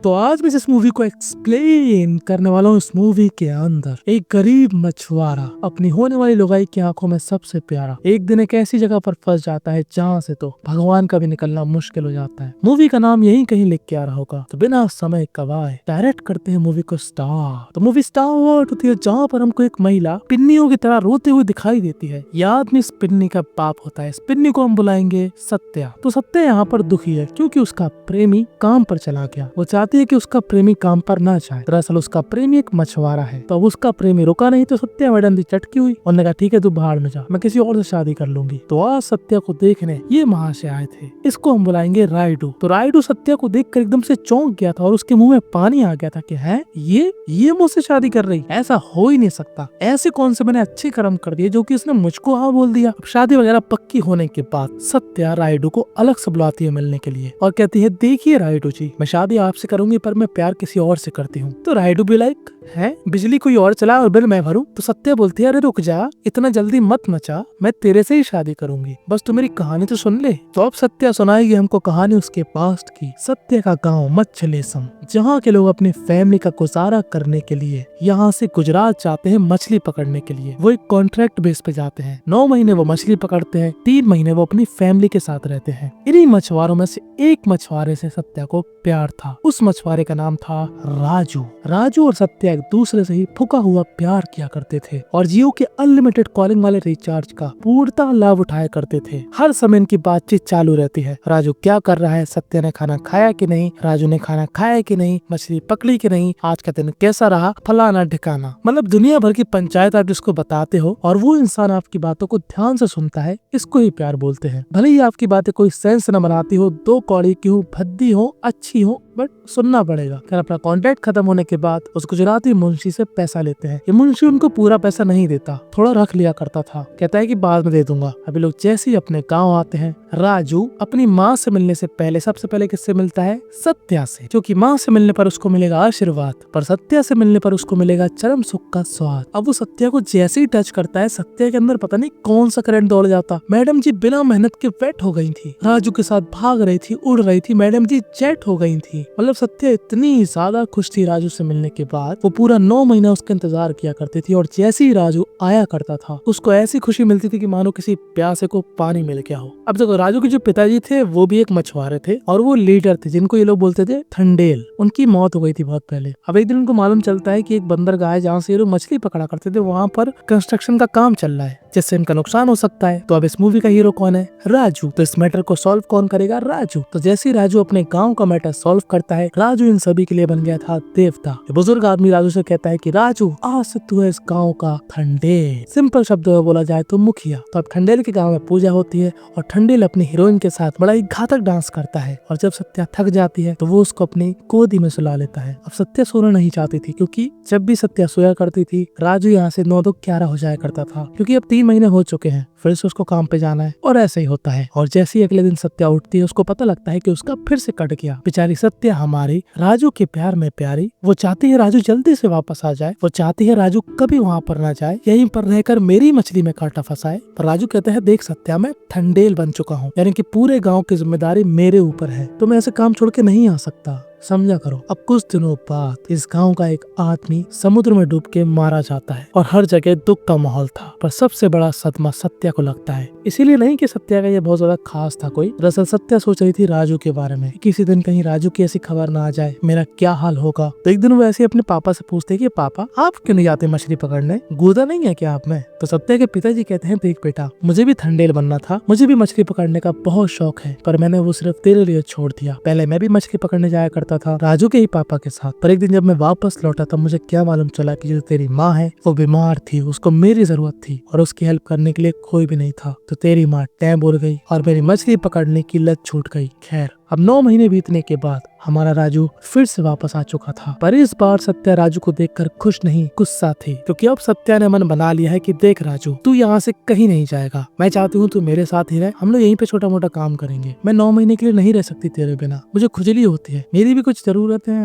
तो आज मैं जिस मूवी को एक्सप्लेन करने वाला हूँ, इस मूवी के अंदर एक गरीब मछुआरा अपनी होने वाली लुगाई की आंखों में सबसे प्यारा एक दिन एक ऐसी जगह पर फंस जाता है जहाँ से तो भगवान का भी निकलना मुश्किल हो जाता है। मूवी का नाम यही कहीं लिख के आ रहा होगा। तो बिना समय गवाए डायरेक्ट करते हैं मूवी को स्टार्ट। तो मूवी स्टार्ट होती है जहाँ पर हमको एक महिला पिन्नियों की तरह रोते हुए दिखाई देती है। याद में इस पिन्नी का बाप होता है। इस पिन्नी को हम बुलाएंगे सत्या। तो सत्या यहाँ पर दुखी है क्योंकि उसका प्रेमी काम पर चला गया। वो चाहती है कि उसका प्रेमी काम पर ना जाए। दरअसल उसका प्रेमी एक मछुआरा है। तो अब उसका प्रेमी रुका नहीं तो सत्या मैडम दी चटकी हुई। उन्होंने कहा ठीक है तू बाहर में जा, मैं किसी और से शादी कर लूंगी। तो आज सत्या को देखने ये वहां से आए थे। इसको हम बुलाएंगे राइडू। तो राइडू सत्या को देखकर एकदम से चौंक गया था और उसके मुंह में पानी आ गया था कि है ये मुझसे शादी कर रही, ऐसा हो ही नहीं सकता। ऐसे कौन से मैंने अच्छे कर्म कर दिए जो कि इसने मुझको हाँ बोल दिया। अब शादी वगैरह पक्की होने के बाद सत्या राइडू को अलग से बुलाती है मिलने के लिए और कहती है देखिए राइडू जी, मैं शादी आपसे करूंगी पर मैं प्यार किसी और से करती हूँ। तो राइडू भी लाइक है बिजली कोई और चला और बिल मैं भरूं। तो सत्या बोलती है अरे रुक जा, इतना जल्दी मत मचा, मैं तेरे से ही शादी करूंगी, बस तू मेरी कहानी तो सुन ले। तो अब सत्या सुनाएगी हमको कहानी उसके पास्ट की। सत्या का गांव मच्छलेसम, जहाँ के लोग अपनी फैमिली का गुजारा करने के लिए यहाँ से गुजरात जाते हैं मछली पकड़ने के लिए। वो एक कॉन्ट्रैक्ट बेस पे जाते हैं। 9 महीने वो मछली पकड़ते हैं, 3 महीने वो अपनी फैमिली के साथ रहते हैं। इन्हीं मछुआरों में से एक मछुआरे से सत्या को प्यार था। उस मछुआरे का नाम था राजू। राजू और सत्या एक दूसरे से ही फुका हुआ प्यार किया करते थे और जियो के अनलिमिटेड कॉलिंग वाले रिचार्ज का पूर्णतः लाभ उठाया करते थे। हर समय इनकी बातचीत चालू रहती है। राजू क्या कर रहा है, सत्या ने खाना खाया कि नहीं, राजू ने खाना खाया कि नहीं, मछली पकड़ी कि नहीं, आज का दिन कैसा रहा, फलाना ठिकाना। मतलब दुनिया भर की पंचायत आप जिसको बताते हो और वो इंसान आपकी बातों को ध्यान से सुनता है, इसको ही प्यार बोलते हैं। भले ही आपकी बातें कोई सेंस न बनाती हो, 2 कौड़ी की हो, भद्दी हो, अच्छी हो, बट सुनना पड़ेगा। फिर अपना कॉन्ट्रैक्ट खत्म होने के बाद उस गुजराती मुंशी से पैसा लेते हैं। ये मुंशी उनको पूरा पैसा नहीं देता, थोड़ा रख लिया करता था। कहता है कि बाद में दे दूंगा। अभी लोग जैसे ही अपने गांव आते हैं, राजू अपनी माँ से मिलने से पहले सबसे पहले किससे मिलता है, सत्या से। क्योंकि माँ से मिलने पर उसको मिलेगा आशीर्वाद, पर सत्या से मिलने पर उसको मिलेगा चरम सुख का स्वाद। अब वो सत्या को जैसे ही टच करता है, सत्या के अंदर पता नहीं कौन सा करंट दौड़ जाता। मैडम जी बिना मेहनत के वेट हो गई थी, राजू के साथ भाग रही थी, उड़ रही थी, मैडम जी जेट हो गई थी। मतलब सत्या इतनी ज्यादा खुश थी राजू से मिलने के बाद। वो पूरा 9 महीना उसका इंतजार किया करती थी और जैसे ही राजू आया करता था उसको ऐसी खुशी मिलती थी कि मानो किसी प्यासे को पानी मिल गया हो। अब देखो राजू के जो पिताजी थे वो भी एक मछुआरे थे और वो लीडर थे जिनको ये लोग बोलते थे ठंडेल। उनकी मौत हो गई थी बहुत पहले। अब एक दिन उनको मालूम चलता है कि एक बंदरगाह है जहाँ से ये लोग मछली पकड़ा करते थे, वहाँ पर कंस्ट्रक्शन का काम चल रहा है जिससे इनका नुकसान हो सकता है। तो अब इस मूवी का हीरो कौन है, राजू। तो इस मैटर को सॉल्व कौन करेगा, राजू। तो जैसे ही राजू अपने गांव का मैटर सॉल्व करता है, राजू इन सभी के लिए बन गया था देवता। बुजुर्ग आदमी राजू से कहता है कि राजू आज से तू है इस गांव का ठंडेल। सिंपल शब्दों में बोला जाए तो मुखिया। तो अब ठंडेल के गांव में पूजा होती है और ठंडेल अपनी हीरोइन के साथ बड़ा ही घातक डांस करता है और जब सत्या थक जाती है तो वो उसको अपनी गोदी में सुला लेता है। अब सत्या सोना नहीं चाहती थी क्योंकि जब भी सत्या सोया करती थी राजू यहाँ से 9 2 11 हो जाया करता था, क्योंकि अब 3 महीने हो चुके हैं, फिर से उसको काम पे जाना है और ऐसे ही होता है। और जैसे ही अगले दिन सत्या उठती है उसको पता लगता है कि उसका फिर से कट गया। बेचारी सत्या हमारी राजू के प्यार में प्यारी, वो चाहती है राजू जल्दी से वापस आ जाए, वो चाहती है राजू कभी वहाँ पर ना जाए, यहीं पर रहकर मेरी मछली में कांटा फंसाए। पर राजू कहता है देख सत्या, मैं ठंडेल बन चुका हूँ, यानी कि पूरे गाँव की जिम्मेदारी मेरे ऊपर है, तो मैं ऐसे काम छोड़ के नहीं आ सकता, समझा करो। अब कुछ दिनों बाद इस गांव का एक आदमी समुद्र में डूब के मारा जाता है और हर जगह दुख का माहौल था। पर सबसे बड़ा सदमा सत्या को लगता है, इसीलिए नहीं कि सत्या का ये बहुत ज्यादा खास था कोई। दरअसल सत्या सोच रही थी राजू के बारे में, किसी दिन कहीं राजू की ऐसी खबर ना आ जाए, मेरा क्या हाल होगा। तो एक दिन वो ऐसे अपने पापा से पूछते कि पापा आप क्यों नहीं जाते मछली पकड़ने, गूदा नहीं है क्या आप में। तो सत्या के पिताजी कहते हैं देख बेटा, मुझे भी ठंडेल बनना था, मुझे भी मछली पकड़ने का बहुत शौक है, पर मैंने वो सिर्फ तेरे लिए छोड़ दिया। पहले मैं भी मछली पकड़ने जाया करता था राजू के ही पापा के साथ, पर एक दिन जब मैं वापस लौटा तब मुझे क्या मालूम चला कि जो तेरी माँ है वो बीमार थी, उसको मेरी जरूरत थी और उसकी हेल्प करने के लिए कोई भी नहीं था। तो तेरी माँ टैब उड़ गई और मेरी मछली पकड़ने की लत छूट गई। खैर अब 9 महीने बीतने के बाद हमारा राजू फिर से वापस आ चुका था, पर इस बार सत्या राजू को देखकर खुश नहीं गुस्सा थी, क्योंकि अब सत्या ने मन बना लिया है कि देख राजू तू यहाँ से कहीं नहीं जाएगा, मैं चाहती हूँ तू मेरे साथ ही रहे, हम लोग यहीं पे छोटा मोटा काम करेंगे। मैं 9 महीने के लिए नहीं रह सकती तेरे बिना, मुझे खुजली होती है, मेरी भी कुछ जरूरत है।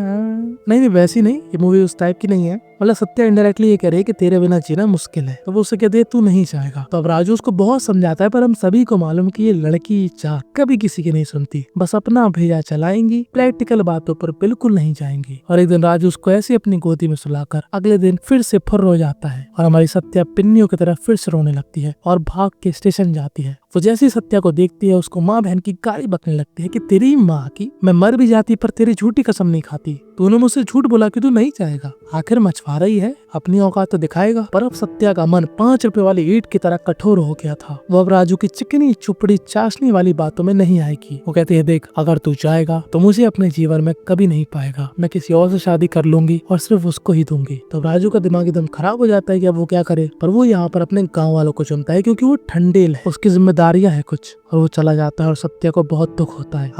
नहीं वैसी नहीं, ये मूवी उस टाइप की नहीं है। मतलब सत्या इनडायरेक्टली ये कह रही है कि तेरे बिना जीना मुश्किल है, तो वो उसे कहती है तू नहीं जाएगा। तो अब राजू उसको बहुत समझाता है, पर हम सभी को मालूम कि ये लड़की चाह कभी किसी की नहीं सुनती, बस अपना अपना भेजा चलाएंगी, प्रैक्टिकल बातों पर बिल्कुल नहीं जाएंगी। और एक दिन राजू उसको ऐसे अपनी गोदी में सुलाकर अगले दिन फिर से फुर्र हो जाता है और हमारी सत्या पिन्नियों की तरह फिर से रोने लगती है और भाग के स्टेशन जाती है। वो जैसी सत्या को देखती है उसको माँ बहन की गाली बकने लगती है कि तेरी माँ की मैं मर भी जाती पर तेरी झूठी कसम नहीं खाती, तूने मुझसे झूठ बोला कि तू नहीं जाएगा, आखिर मछुआरा ही है, अपनी औकात तो दिखाएगा। पर अब सत्या का मन 5 रुपए वाली ईंट की तरह कठोर हो गया था। वो अब राजू की चिकनी चुपड़ी चाशनी वाली बातों में नहीं आएगी। वो कहती है देख अगर तू जाएगा तो मुझे अपने जीवन में कभी नहीं पाएगा, मैं किसी और से शादी कर लूंगी और सिर्फ उसको ही दूंगी। तो राजू का दिमाग एकदम खराब हो जाता है कि अब वो क्या करे, पर वो यहाँ पर अपने गाँव वालों को चुनता है क्योंकि वो ठंडेल है, उसकी जिम्मेदारियां है कुछ, और वो चला जाता है और सत्या को बहुत दुख होता है।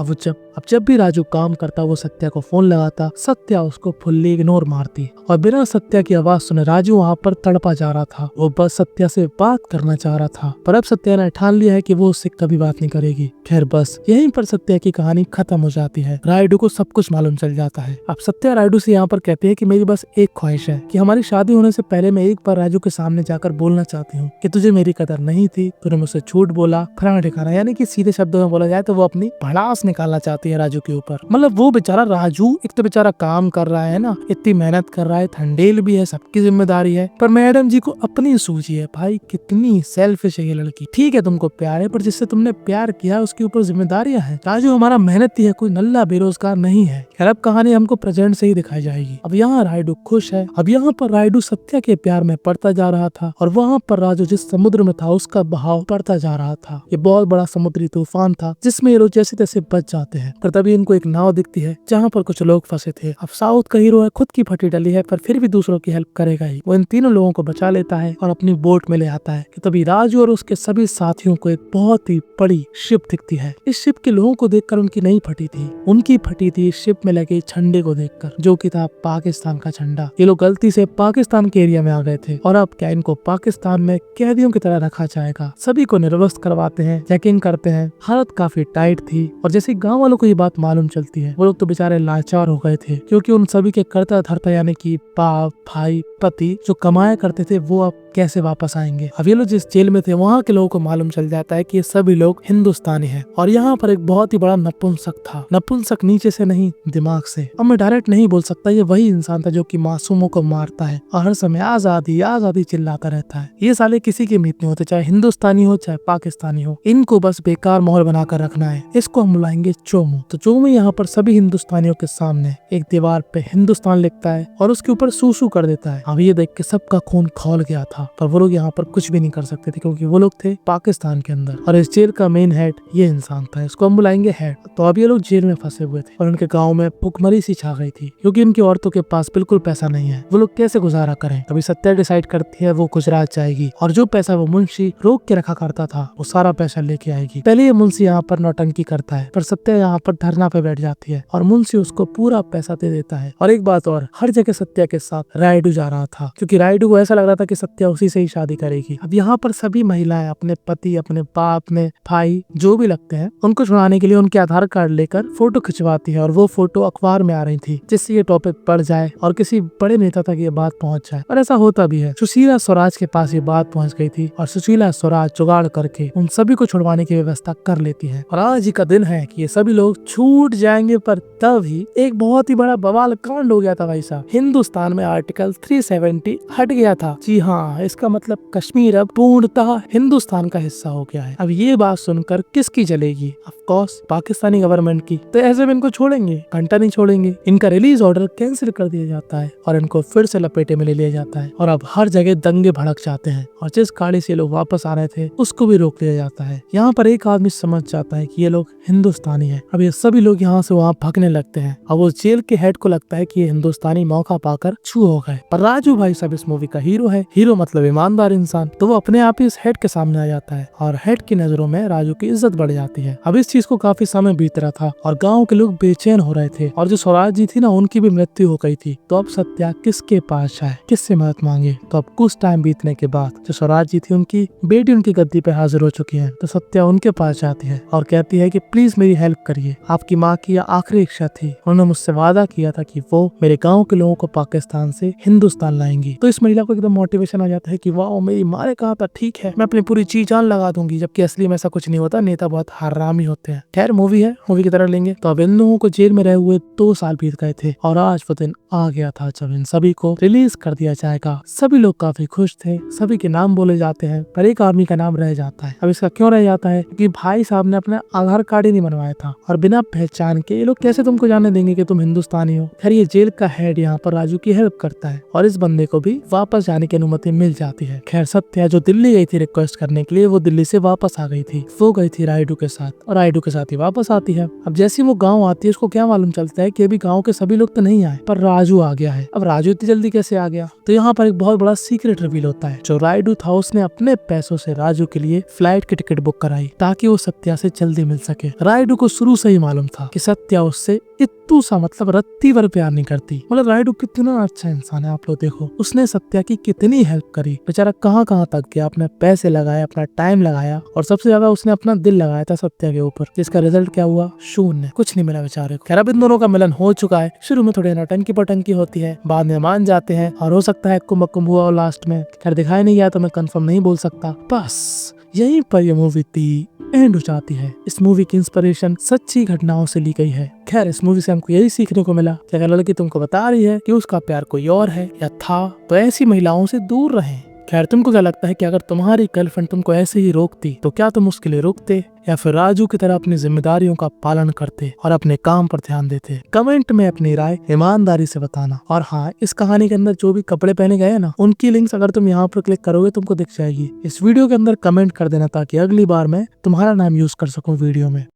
अब जब भी राजू काम करता वो सत्या को फोन लगाता, सत्या उसको फुल्ली इग्नोर मारती और बिना सत्या की आवाज सुने राजू वहाँ पर तड़पा जा रहा था। वो बस सत्या से बात करना चाह रहा था, पर अब सत्या ने ठान लिया है कि वो उससे कभी बात नहीं करेगी। खैर बस यहीं पर सत्या की कहानी खत्म हो जाती है। रायडू को सब कुछ मालूम चल जाता है। अब सत्या रायडू से यहाँ पर कहती है कि मेरी बस एक ख्वाहिश है कि हमारी शादी होने से पहले मैं एक बार राजू के सामने जाकर बोलना चाहती हूँ कि तुझे मेरी कदर नहीं थी, तूने मुझसे झूठ बोला, फलाना ठिकाना, यानी कि सीधे शब्दों में बोला जाए तो वो अपनी भड़ास निकालना चाहती है राजू के ऊपर। मतलब वो बेचारा राजू एक तो बेचारा काम कर रहा है ना, इतनी मेहनत कर रहा है, ठंडेल भी है, सबकी जिम्मेदारी है, पर मैडम जी को अपनी सूझी है। भाई कितनी सेल्फिश है ये लड़की। ठीक है तुमको प्यार है पर जिससे तुमने प्यार किया उसके ऊपर जिम्मेदारियां हैं। राजू हमारा मेहनती है, कोई नल्ला बेरोजगार नहीं है। खैर अब कहानी हमको प्रेजेंट से ही दिखाई जाएगी। अब यहाँ रायडू खुश है। अब यहाँ पर रायडू सत्या के प्यार में पड़ता जा रहा था और वहाँ पर राजू जिस समुद्र में था उसका बहाव बढ़ता जा रहा था। ये बहुत बड़ा समुद्री तूफान था जिसमें ये लोग जैसे तैसे बच जाते हैं, पर तभी इनको एक नाव दिखती है जहाँ पर कुछ लोग फंसे थे। अब साउथ का हीरो है, खुद की फटी डली है पर फिर भी दूसरों की हेल्प करेगा ही। वो इन तीनों लोगों को बचा लेता है और अपनी बोट में ले आता है कि तभी राजू और उसके सभी साथियों को एक बहुत ही बड़ी शिप दिखती है। इस शिप के लोगों को देखकर उनकी नहीं फटी थी, उनकी फटी थी शिप में लगे झंडे को देखकर, जो कि था पाकिस्तान का झंडा। ये लोग गलती से पाकिस्तान के एरिया में आ गए थे और अब क्या इनको पाकिस्तान में कैदियों की तरह रखा जाएगा। सभी को निर्वस्त्र करवाते हैं, चेकिंग करते हैं। हालत काफी टाइट थी और जैसे गाँव वालों को ये बात मालूम चलती है वो लोग तो बेचारे लाचार हो गए थे क्योंकि उन सभी के करता धरता यानी कि बाप भाई पति जो कमाया करते थे वो अब कैसे वापस आएंगे। अब ये लोग जिस जेल में थे वहाँ के लोगों को मालूम चल जाता है कि ये सभी लोग हिंदुस्तानी हैं और यहाँ पर एक बहुत ही बड़ा नपुंसक था। नपुंसक नीचे से नहीं दिमाग से। अब मैं डायरेक्ट नहीं बोल सकता ये वही इंसान था जो कि मासूमों को मारता है और हर समय आजादी आजादी चिल्लाता रहता है। ये साले किसी के मीत नहीं होते, चाहे हिंदुस्तानी हो चाहे पाकिस्तानी हो, इनको बस बेकार माहौल बनाकर रखना है। इसको हम बुलाएंगे चोमू। तो चोमू यहाँ पर सभी हिंदुस्तानियों के सामने एक दीवार पे हिंदुस्तान लिखता है और उसके ऊपर सूसू कर देता है। अब ये देख के सबका खून खौल गया था, पर वो लोग यहाँ पर कुछ भी नहीं कर सकते थे क्योंकि वो लोग थे पाकिस्तान के अंदर और इस जेल का मेन हेड ये इंसान था। इसको हम बुलाएंगे हेड। तो अब ये लोग जेल में फंसे हुए थे और उनके गाँव में भुखमरी सी छा गई थी क्योंकि इनकी औरतों के पास बिल्कुल पैसा नहीं है। वो लोग कैसे गुजारा करें। तभी सत्या डिसाइड करती है वो गुजरात जाएगी और जो पैसा वो मुंशी रोक के रखा करता था वो सारा पैसा लेके आएगी। पहले ये मुंशी यहाँ पर नौटंकी करता है पर सत्या यहाँ पर धरना पे बैठ जाती है और मुंशी उसको पूरा पैसा दे देता है। और एक बात और, हर जगह सत्या के साथ रायडू जा रहा था क्योंकि रायडू को ऐसा लग रहा था कि सत्या उसी से ही शादी करेगी। अब यहाँ पर सभी महिलाएं अपने पति, अपने बाप, अपने भाई जो भी लगते हैं उनको छुड़ाने के लिए उनके आधार कार्ड लेकर फोटो खिंचवाती है और वो फोटो अखबार में आ रही थी जिससे ये टॉपिक बढ़ जाए और किसी बड़े नेता तक ये बात पहुंच जाए। और ऐसा होता भी है। सुशीला स्वराज के पास ये बात पहुंच गई थी और सुशीला स्वराज जुगाड़ करके उन सभी को छुड़वाने की व्यवस्था कर लेती है। और आज ही का दिन है कि ये सभी लोग छूट जाएंगे, पर तभी एक बहुत ही बड़ा बवाल कांड हो गया था भाई साहब। हिंदुस्तान में आर्टिकल 370 हट गया था। जी हाँ, इसका मतलब कश्मीर अब पूर्णतः हिंदुस्तान का हिस्सा हो गया है। अब ये बात सुनकर किसकी जलेगी? ऑफ कोर्स पाकिस्तानी गवर्नमेंट की। तो ऐसे में इनको छोड़ेंगे? घंटा नहीं छोड़ेंगे। इनका रिलीज ऑर्डर कैंसिल कर दिया जाता है और इनको फिर से लपेटे में ले लिया जाता है और अब हर जगह दंगे भड़क जाते हैं और जिस गाड़ी से लोग वापस आ रहे थे उसको भी रोक लिया जाता है। यहाँ पर एक आदमी समझ जाता है कि ये लोग हिंदुस्तानी है। अब ये सभी लोग यहाँ से वहाँ भागने लगते हैं। अब उस जेल के हेड को लगता है कि ये हिंदुस्तानी मौका पाकर छू हो गए, पर राजू भाई साहब इस मूवी का हीरो है। हीरो मतलब ईमानदार इंसान, तो वो अपने आप ही इस हेड के सामने आ जाता है और हेड की नजरों में राजू की इज्जत बढ़ जाती है। अब इस चीज को काफी समय बीत रहा था और गाँव के लोग बेचैन हो रहे थे और जो स्वराज जी थी ना उनकी भी मृत्यु हो गई थी। तो अब सत्या किसके पास जाए, किससे मदद मांगे? तो अब कुछ टाइम बीतने के बाद जो स्वराज जी थी उनकी बेटी उनकी गद्दी पे हाजिर हो चुकी है। तो सत्या उनके पास जाती है और कहती है कि प्लीज मेरी हेल्प करिए। आपकी माँ की यह आखिरी इच्छा थी, उन्होंने मुझसे वादा किया था कि वो मेरे गाँव के लोगों को पाकिस्तान से हिंदुस्तान लाएंगी। तो इस महिला को एकदम मोटिवेशन आ जाता जाता है कि वाह मेरी माँ ने कहा था ठीक है, मैं अपनी पूरी जी जान लगा दूंगी, जबकि असली में ऐसा कुछ नहीं होता। नेता बहुत हरामी होते हैं। खैर मूवी है, मूवी की तरह लेंगे तो अब इन लोगों को जेल में रहे हुए 2 साल बीत गए थे और आज वो दिन आ गया था जब इन सभी को रिलीज कर दिया जाएगा। सभी लोग काफी खुश थे, सभी के नाम बोले जाते हैं, पर एक आदमी का नाम रह जाता है। अब इसका क्यों रह जाता है? क्योंकि भाई साहब ने अपना आधार कार्ड ही नहीं बनवाया था और बिना पहचान के ये लोग कैसे तुमको जाने देंगे कि तुम हिंदुस्तानी हो। खैर ये जेल का हेड यहाँ पर राजू की हेल्प करता है और इस बंदे को भी वापस जाने की अनुमति मिल जाती है। खैर सत्या जो दिल्ली गई थी रिक्वेस्ट करने के लिए, वो दिल्ली से वापस आ गई थी। वो गई थी राइडू के साथ और राइडू के साथ ही वापस आती है। अब जैसे वो गाँव आती है उसको क्या मालूम चलता है कि अभी गाँव के सभी लोग तो नहीं आए, पर राजू आ गया है। अब राजू इतनी जल्दी कैसे आ गया? तो यहाँ पर एक बहुत बड़ा सीक्रेट रिवील होता है। जो राइडू था उसने अपने पैसों से राजू के लिए फ्लाइट की टिकट बुक कराई ताकि वो सत्या से जल्दी मिल सके। राइडू को शुरू से ही मालूम था कि सत्या उससे इत्तू सा मतलब रत्ती भर प्यार नहीं करती। मतलब राइडू कितना अच्छा इंसान है, आप लोग देखो उसने सत्या की कितनी हेल्प करी। बेचारा कहाँ कहाँ तक गया, अपने पैसे लगाए, अपना टाइम लगाया और सबसे ज्यादा उसने अपना दिल लगाया था सत्या के ऊपर, जिसका रिजल्ट क्या हुआ? शून्य, कुछ नहीं मिला बेचारे को। खैर अब इन दोनों का मिलन हो चुका है। शुरू में थोड़ी नौटंकी पटंकी होती है, बाद में मान जाते हैं और हो सकता है कुम्भ हुआ और लास्ट में। खैर दिखाई नहीं गया तो मैं कंफर्म नहीं बोल सकता। बस यहीं पर ये मूवी थी एंड हो जाती है। इस मूवी की इंस्पिरेशन सच्ची घटनाओं से ली गई है। खैर इस मूवी से हमको यही सीखने को मिला कि अगर लड़की तुमको बता रही है कि उसका प्यार कोई और है या था, तो ऐसी महिलाओं से दूर रहें। खैर तुमको क्या लगता है कि अगर तुम्हारी गर्लफ्रेंड तुमको ऐसे ही रोकती तो क्या तुम उसके लिए रुकते या फिर राजू की तरह अपनी जिम्मेदारियों का पालन करते और अपने काम पर ध्यान देते? कमेंट में अपनी राय ईमानदारी से बताना। और हाँ, इस कहानी के अंदर जो भी कपड़े पहने गए ना, उनकी लिंक्स अगर तुम यहाँ पर क्लिक करोगे तुमको दिख जाएगी। इस वीडियो के अंदर कमेंट कर देना ताकि अगली बार मैं तुम्हारा नाम यूज कर सकूं वीडियो में।